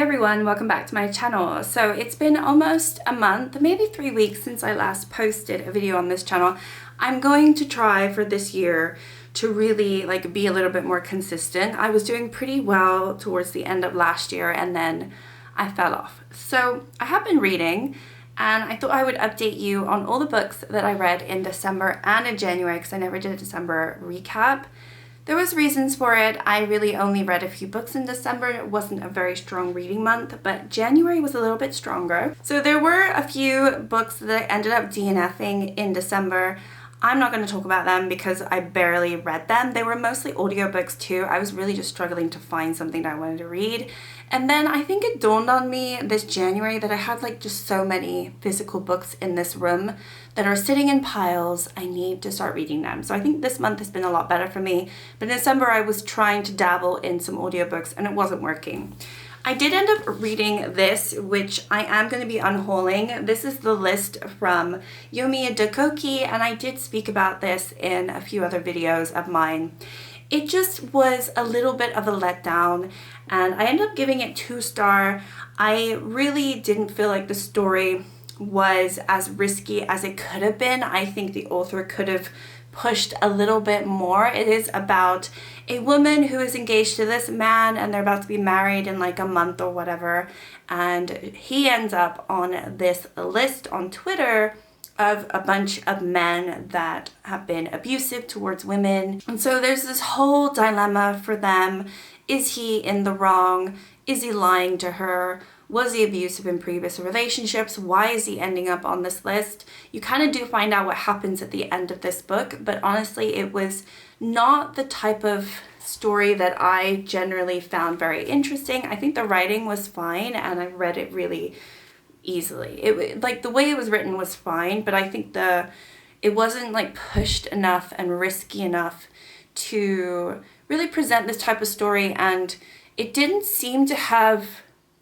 everyone, welcome back to my channel. So it's been almost a month, maybe 3 weeks since I last posted a video on this channel. I'm going to try for this year to really be a little bit more consistent. I was doing pretty well towards the end of last year and then I fell off. So I have been reading and I thought I would update you on all the books that I read in December and in January because I never did a December recap. There was reasons for it. I really only read a few books in December. It wasn't a very strong reading month, but January was a little bit stronger. So there were a few books that I ended up DNFing in December. I'm not going to talk about them because I barely read them. They were mostly audiobooks too. I was really just struggling to find something that I wanted to read. And then I think it dawned on me this January that I had just so many physical books in this room that are sitting in piles. I need to start reading them. So I think this month has been a lot better for me. But in December I was trying to dabble in some audiobooks and it wasn't working. I did end up reading this, which I am going to be unhauling. This is the list from Yomiya Dakoki, and I did speak about this in a few other videos of mine. It just was a little bit of a letdown, and I ended up giving it 2-star. I really didn't feel like the story was as risky as it could have been. I think the author could have pushed a little bit more. It is about a woman who is engaged to this man and they're about to be married in a month or whatever, and he ends up on this list on Twitter of a bunch of men that have been abusive towards women. And so there's this whole dilemma for them. Is he in the wrong? Is he lying to her? Was he abusive in previous relationships? Why is he ending up on this list? You kind of do find out what happens at the end of this book, but honestly, it was not the type of story that I generally found very interesting. I think the writing was fine and I read it really easily. It the way it was written was fine, but I think it wasn't pushed enough and risky enough to really present this type of story, and it didn't seem to have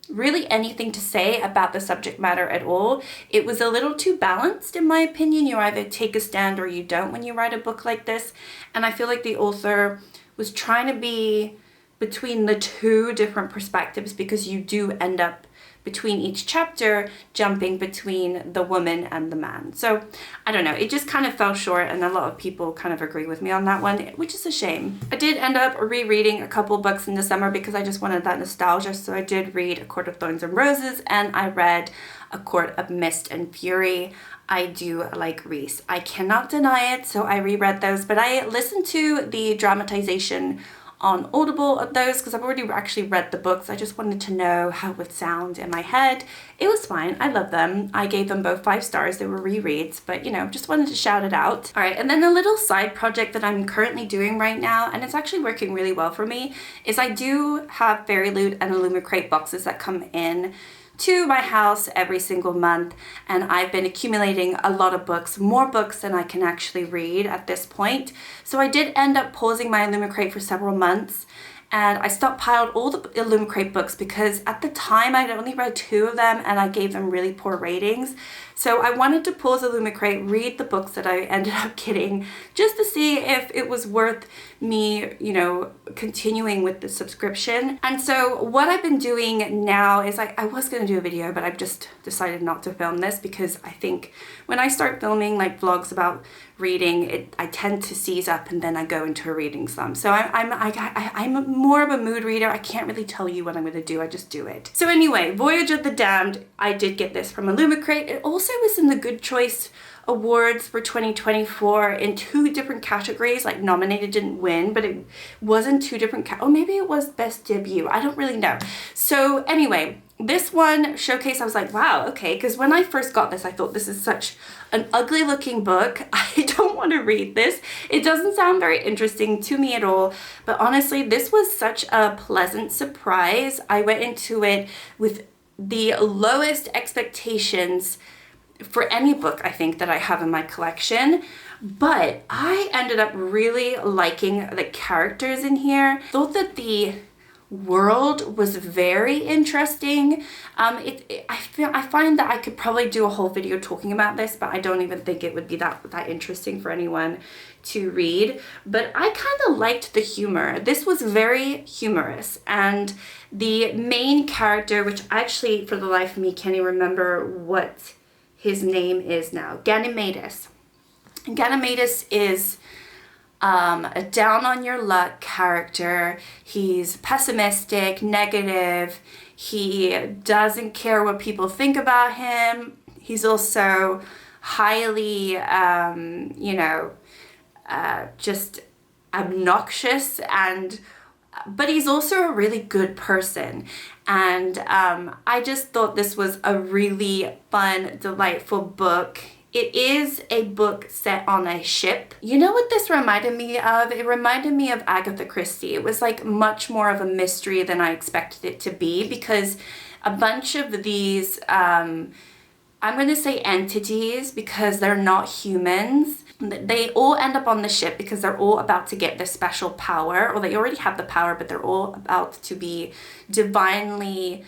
really anything to say about the subject matter at all. It was a little too balanced in my opinion. You either take a stand or you don't when you write a book like this, and I feel like the author was trying to be between the two different perspectives because you do end up between each chapter jumping between the woman and the man. So I don't know, it just kind of fell short, and a lot of people kind of agree with me on that one, which is a shame. I did end up rereading a couple books in December because I just wanted that nostalgia. So I did read A Court of Thorns and Roses and I read A Court of Mist and Fury. I do like Reese. I cannot deny it, so I reread those, but I listened to the dramatization on Audible of those because I've already actually read the books. I just wanted to know how it would sound in my head. It was fine. I love them. I gave them both 5 stars. They were rereads, but just wanted to shout it out. All right, and then a little side project that I'm currently doing right now, and it's actually working really well for me, is I do have Fairy Loot and Illumicrate boxes that come in to my house every single month, and I've been accumulating a lot of books, more books than I can actually read at this point. So I did end up pausing my Illumicrate for several months, and I stockpiled all the Illumicrate books because at the time I'd only read 2 of them and I gave them really poor ratings. So I wanted to pause Illumicrate, read the books that I ended up getting just to see if it was worth me, continuing with the subscription. And so what I've been doing now is I was going to do a video, but I've just decided not to film this because I think when I start filming vlogs about reading, I tend to seize up and then I go into a reading slump. So I'm more of a mood reader. I can't really tell you what I'm going to do. I just do it. So anyway, Voyage of the Damned, I did get this from Illumicrate. It also was in the Good Choice Awards for 2024 in 2 different categories, nominated, didn't win, but it was in 2 different or maybe it was best debut. I don't really know. So anyway, this one showcase, I was like, wow, okay, because when I first got this, I thought this is such an ugly looking book. I don't want to read this. It doesn't sound very interesting to me at all, but honestly, this was such a pleasant surprise. I went into it with the lowest expectations for any book I think that I have in my collection, but I ended up really liking the characters in here. Thought that the world was very interesting. I find that I could probably do a whole video talking about this, but I don't even think it would be that interesting for anyone to read. But I kind of liked the humor. This was very humorous, and the main character, which actually for the life of me can't even remember what his name is now, Ganymedes. Ganymedes is a down on your luck character. He's pessimistic, negative. He doesn't care what people think about him. He's also highly, just obnoxious, but he's also a really good person. And I just thought this was a really fun, delightful book. It is a book set on a ship. You know what this reminded me of? It reminded me of Agatha Christie. It was like much more of a mystery than I expected it to be, because a bunch of these, I'm going to say entities because they're not humans. They all end up on the ship because they're all about to get this special power, or they already have the power, but they're all about to be divinely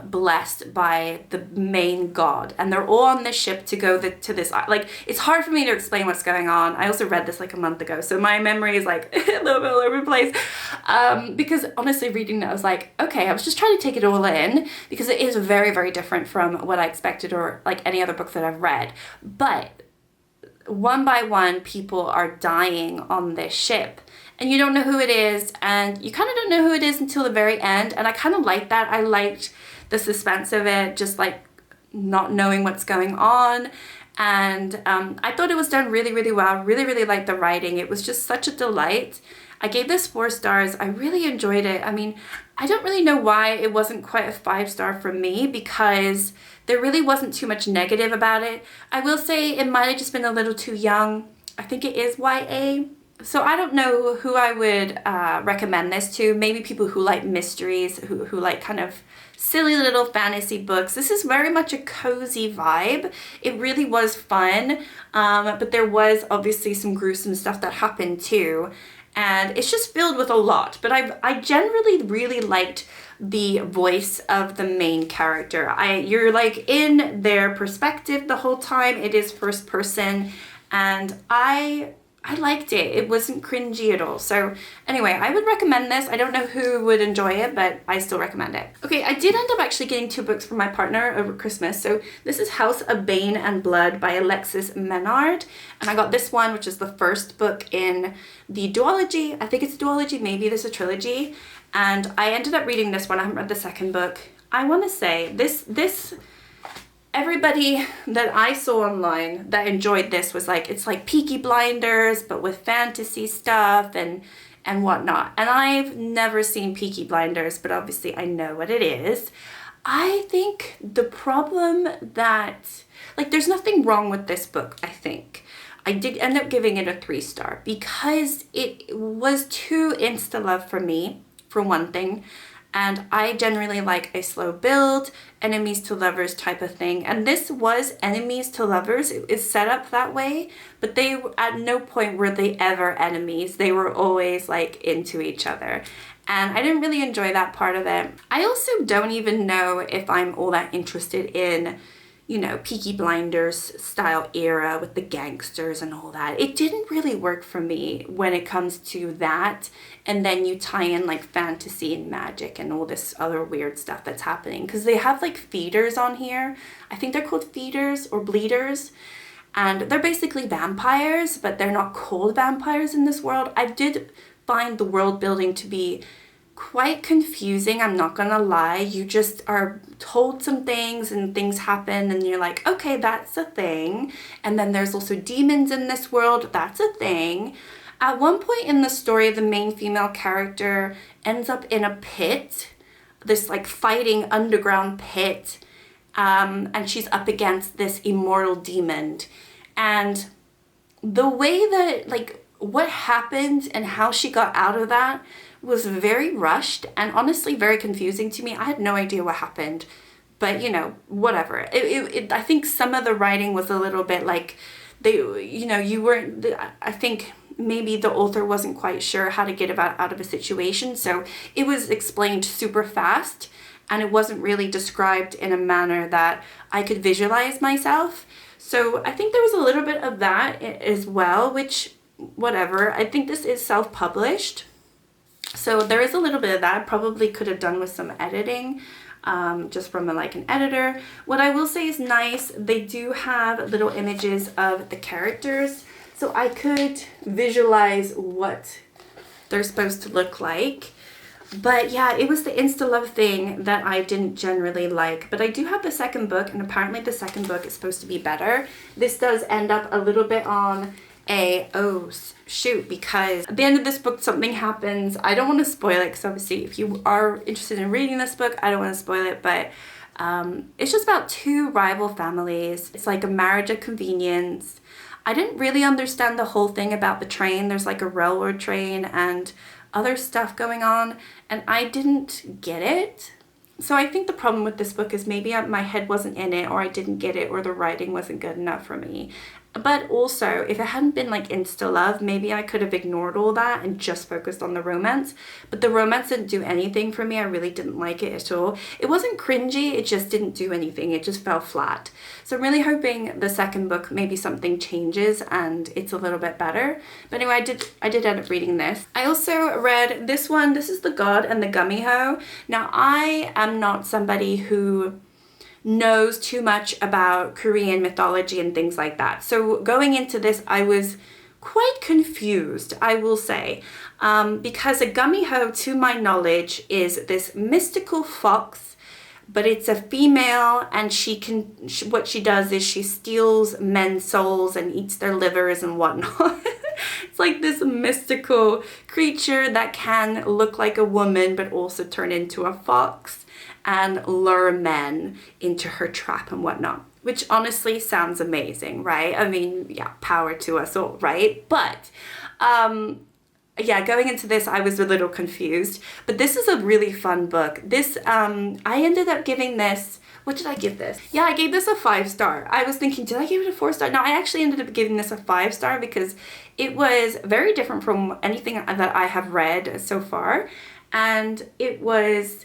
blessed by the main god, and they're all on this ship to go to this, like, it's hard for me to explain what's going on. I also read this like a month ago, so my memory is like a little bit all over the place, because honestly reading that I was like, okay, I was just trying to take it all in, because it is very, very different from what I expected or like any other book that I've read. But one by one, people are dying on this ship, and you don't know who it is, and you kind of don't know who it is until the very end. And I kind of liked that. I liked the suspense of it, just like not knowing what's going on. And I thought it was done really, really well. Really, really liked the writing. It was just such a delight. I gave this 4 stars. I really enjoyed it. I mean, I don't really know why it wasn't quite a 5-star for me, because there really wasn't too much negative about it. I will say it might have just been a little too young. I think it is YA. So I don't know who I would recommend this to. Maybe people who like mysteries, who like kind of silly little fantasy books. This is very much a cozy vibe. It really was fun, but there was obviously some gruesome stuff that happened too. And it's just filled with a lot. But I generally really liked the voice of the main character. You're like in their perspective the whole time. It is first person, and I liked it. It wasn't cringy at all. So anyway, I would recommend this. I don't know who would enjoy it, but I still recommend it. Okay, I did end up actually getting 2 books for my partner over Christmas. So this is House of Bane and Blood by Alexis Menard. And I got this one, which is the first book in the duology. I think it's a duology, maybe there's a trilogy. And I ended up reading this one. I haven't read the second book. I want to say this everybody that I saw online that enjoyed this was like, it's like Peaky Blinders, but with fantasy stuff and whatnot. And I've never seen Peaky Blinders, but obviously I know what it is. I think the problem that, like, there's nothing wrong with this book, I think. I did end up giving it a 3-star because it was too insta-love for me, for one thing. And I generally like a slow build, enemies to lovers type of thing. And this was enemies to lovers. It is set up that way, but they at no point were they ever enemies. They were always like into each other. And I didn't really enjoy that part of it. I also don't even know if I'm all that interested in, you know, Peaky Blinders style era with the gangsters and all that. It didn't really work for me when it comes to that. And then you tie in like fantasy and magic and all this other weird stuff that's happening. Because they have like feeders on here. I think they're called feeders or bleeders. And they're basically vampires, but they're not called vampires in this world. I did find the world building to be quite confusing, I'm not gonna lie. You just are told some things and things happen and you're like, okay, that's a thing. And then there's also demons in this world, that's a thing. At one point in the story, the main female character ends up in a pit, this like fighting underground pit, and she's up against this immortal demon. And the way that, like, what happened and how she got out of that was very rushed and honestly very confusing to me. I had no idea what happened, but you know, whatever. I think some of the writing was a little bit like, they, you know, you weren't, I think maybe the author wasn't quite sure how to get out of a situation, so it was explained super fast and it wasn't really described in a manner that I could visualize myself. So I think there was a little bit of that as well, which, whatever. I think this is self-published, so there is a little bit of that. Probably could have done with some editing, just from an editor. What I will say is nice, they do have little images of the characters, so I could visualize what they're supposed to look like. But yeah, it was the insta-love thing that I didn't generally like. But I do have the second book, and apparently the second book is supposed to be better. This does end up a little bit on a, oh shoot, because at the end of this book something happens. I don't want to spoil it, because obviously if you are interested in reading this book, I don't want to spoil it, but it's just about two rival families. It's like a marriage of convenience. I didn't really understand the whole thing about the train. There's like a railroad train and other stuff going on, and I didn't get it. So I think the problem with this book is maybe my head wasn't in it, or I didn't get it, or the writing wasn't good enough for me. But also, if it hadn't been like insta-love, maybe I could have ignored all that and just focused on the romance. But the romance didn't do anything for me. I really didn't like it at all. It wasn't cringy, it just didn't do anything. It just fell flat. So I'm really hoping the second book, maybe something changes and it's a little bit better. But anyway, I did end up reading this. I also read this one. This is The God and the Gummyho. Now, I am not somebody who knows too much about Korean mythology and things like that. So going into this, I was quite confused, I will say, because a Gummyho, to my knowledge, is this mystical fox, but it's a female, and what she does is she steals men's souls and eats their livers and whatnot. It's like this mystical creature that can look like a woman but also turn into a fox and lure men into her trap and whatnot, which honestly sounds amazing, right? I mean, yeah, power to us all, right? But yeah, going into this, I was a little confused, but this is a really fun book. This, I ended up giving this, what did I give this? Yeah, I gave this a 5-star. I was thinking, did I give it a 4-star? No, I actually ended up giving this a 5-star because it was very different from anything that I have read so far. And it was,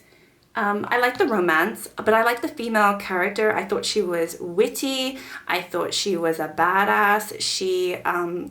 I like the romance, but I like the female character. I thought she was witty. I thought she was a badass. She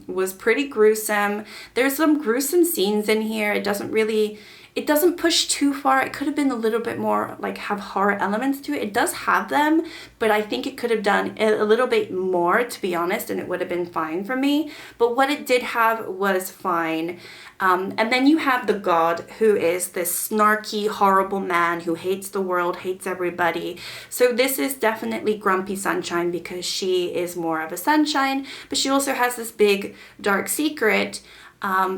was pretty gruesome. There's some gruesome scenes in here. It doesn't push too far. It could have been a little bit more like have horror elements to it. It does have them, but I think it could have done a little bit more, to be honest, and it would have been fine for me. But what it did have was fine. And then you have the God, who is this snarky, horrible man who hates the world, hates everybody. So this is definitely Grumpy Sunshine because she is more of a sunshine, but she also has this big dark secret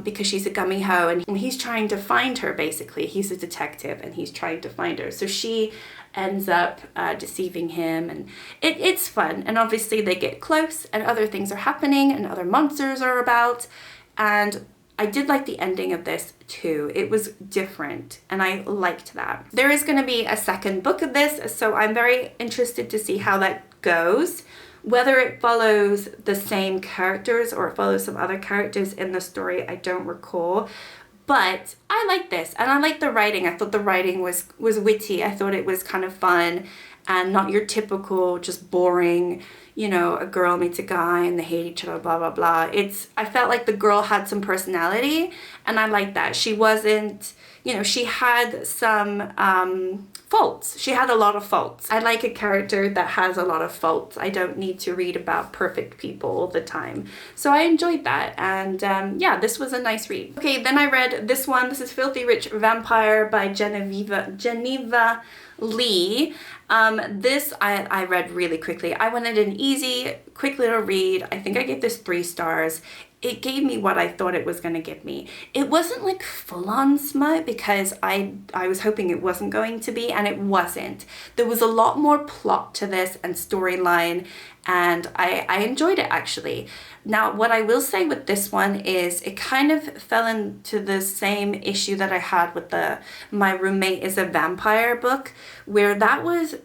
because she's a Gummyho, and he's trying to find her, basically. He's a detective and he's trying to find her. So she ends up deceiving him, and it's fun. And obviously they get close and other things are happening and other monsters are about. And I did like the ending of this too. It was different and I liked that. There is going to be a second book of this, so I'm very interested to see how that goes. Whether it follows the same characters or it follows some other characters in the story, I don't recall. But I like this, and I like the writing. I thought the writing was witty. I thought it was kind of fun and not your typical just boring, you know, a girl meets a guy and they hate each other, blah, blah, blah. I felt like the girl had some personality, and I liked that. She wasn't, you know, she had some faults. She had a lot of faults. I like a character that has a lot of faults. I don't need to read about perfect people all the time. So I enjoyed that, and yeah, this was a nice read. Okay, then I read this one. This is Filthy Rich Vampire by Geneva Lee. This I read really quickly. I wanted an easy, quick little read. I think I gave this 3 stars. It gave me what I thought it was going to give me. It wasn't like full-on smut because I was hoping it wasn't going to be, and it wasn't. There was a lot more plot to this and storyline, and I enjoyed it actually. Now, what I will say with this one is it kind of fell into the same issue that I had with My Roommate is a Vampire book, where that was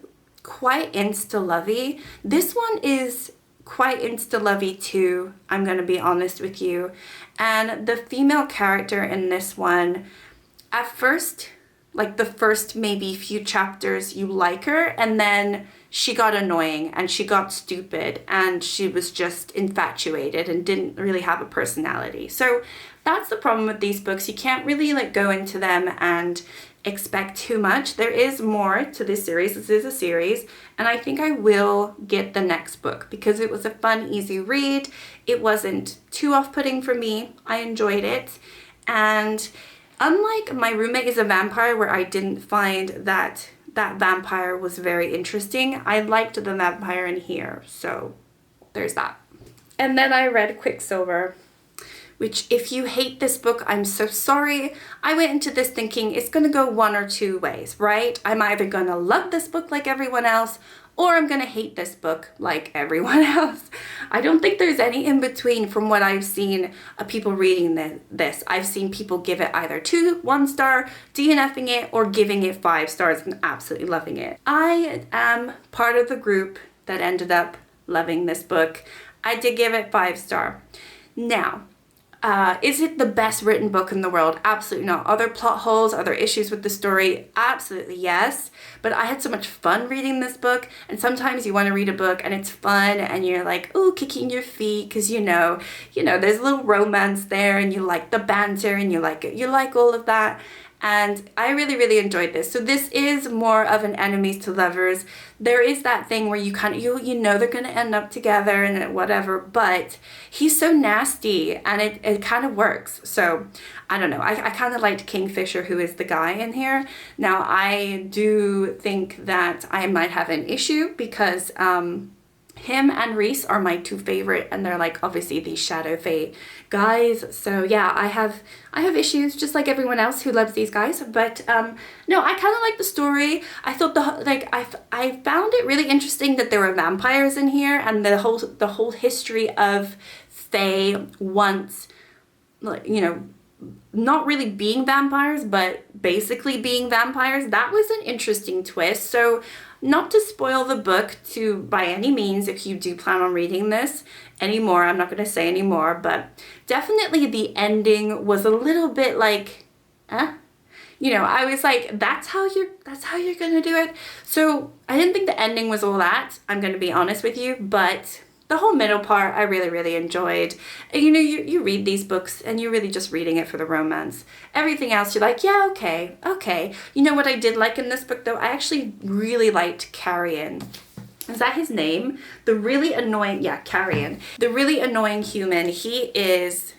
quite insta-lovey. This one is quite insta-lovey too, I'm gonna be honest with you. And the female character in this one, at first, like the first maybe few chapters, you like her, and then she got annoying and she got stupid and she was just infatuated and didn't really have a personality. So that's the problem with these books. You can't really like go into them and expect too much. There is more to this series. This is a series, and I think I will get the next book because it was a fun, easy read. It wasn't too off-putting for me. I enjoyed it. And unlike My Roommate is a Vampire, where I didn't find that vampire was very interesting, I liked the vampire in here. So there's that. And then I read Quicksilver, which if you hate this book, I'm so sorry. I went into this thinking it's gonna go one or two ways, right? I'm either gonna love this book like everyone else, or I'm gonna hate this book like everyone else. I don't think there's any in between from what I've seen of people reading this. I've seen people give it either 1 star, DNFing it, or giving it 5 stars and absolutely loving it. I am part of the group that ended up loving this book. I did give it 5 star. Now, is it the best written book in the world? Absolutely not. Are there plot holes? Are there issues with the story? Absolutely yes. But I had so much fun reading this book, and sometimes you want to read a book and it's fun and you're like, oh, kicking your feet because you know, there's a little romance there and you like the banter and you like all of that. And I really, really enjoyed this. So this is more of an enemies to lovers. There is that thing where you kind of, you know they're going to end up together and whatever, but he's so nasty and it kind of works. So I don't know. I kind of liked Kingfisher, who is the guy in here. Now I do think that I might have an issue because him and Reese are my 2 favorite, and they're like obviously these Shadow Fate guys. So yeah, I have issues just like everyone else who loves these guys. But no, I kind of like the story. I thought I found it really interesting that there were vampires in here, and the whole history of Fae once, like, you know, not really being vampires, but basically being vampires. That was an interesting twist. So not to spoil the book by any means, if you do plan on reading this anymore, I'm not going to say anymore, but definitely the ending was a little bit like, you know, I was like, that's how you're going to do it. So I didn't think the ending was all that, I'm going to be honest with you, but the whole middle part I really, really enjoyed. And, you know, you read these books and you're really just reading it for the romance. Everything else you're like, yeah, okay. You know what I did like in this book though? I actually really liked Carrion. Is that his name? The really annoying, yeah, Carrion. The really annoying human. He is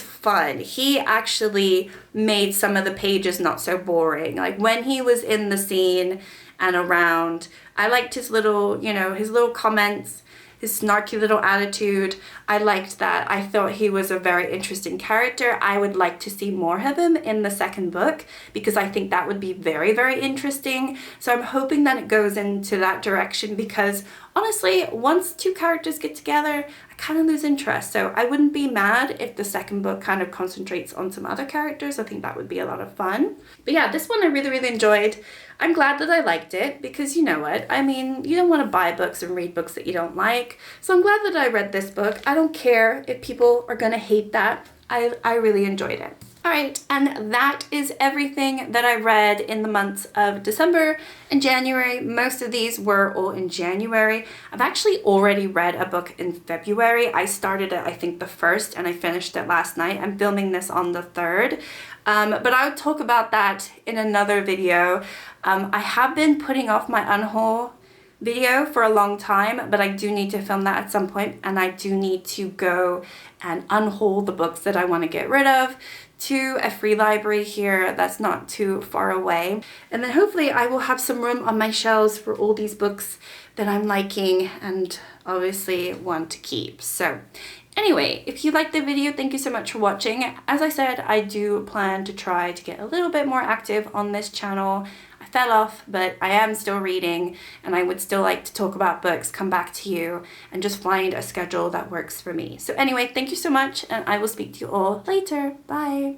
fun. He actually made some of the pages not so boring. Like when he was in the scene and around, I liked his little, you know, his little comments, his snarky little attitude. I liked that. I thought he was a very interesting character. I would like to see more of him in the second book because I think that would be very, very interesting. So I'm hoping that it goes into that direction because honestly, once 2 characters get together, I kind of lose interest. So I wouldn't be mad if the second book kind of concentrates on some other characters. I think that would be a lot of fun. But yeah, this one I really, really enjoyed. I'm glad that I liked it because you know what? I mean, you don't want to buy books and read books that you don't like. So I'm glad that I read this book. I don't care if people are going to hate that. I really enjoyed it. All right, and that is everything that I read in the months of December and January. Most of these were all in January. I've actually already read a book in February. I started it, I think, the 1st, and I finished it last night. I'm filming this on the 3rd. But I'll talk about that in another video. I have been putting off my unhaul video for a long time, but I do need to film that at some point, and I do need to go and unhaul the books that I want to get rid of to a free library here that's not too far away. And then hopefully I will have some room on my shelves for all these books that I'm liking and obviously want to keep. So anyway, if you liked the video, thank you so much for watching. As I said, I do plan to try to get a little bit more active on this channel. I fell off, but I am still reading and I would still like to talk about books, come back to you, and just find a schedule that works for me. So anyway, thank you so much, and I will speak to you all later. Bye.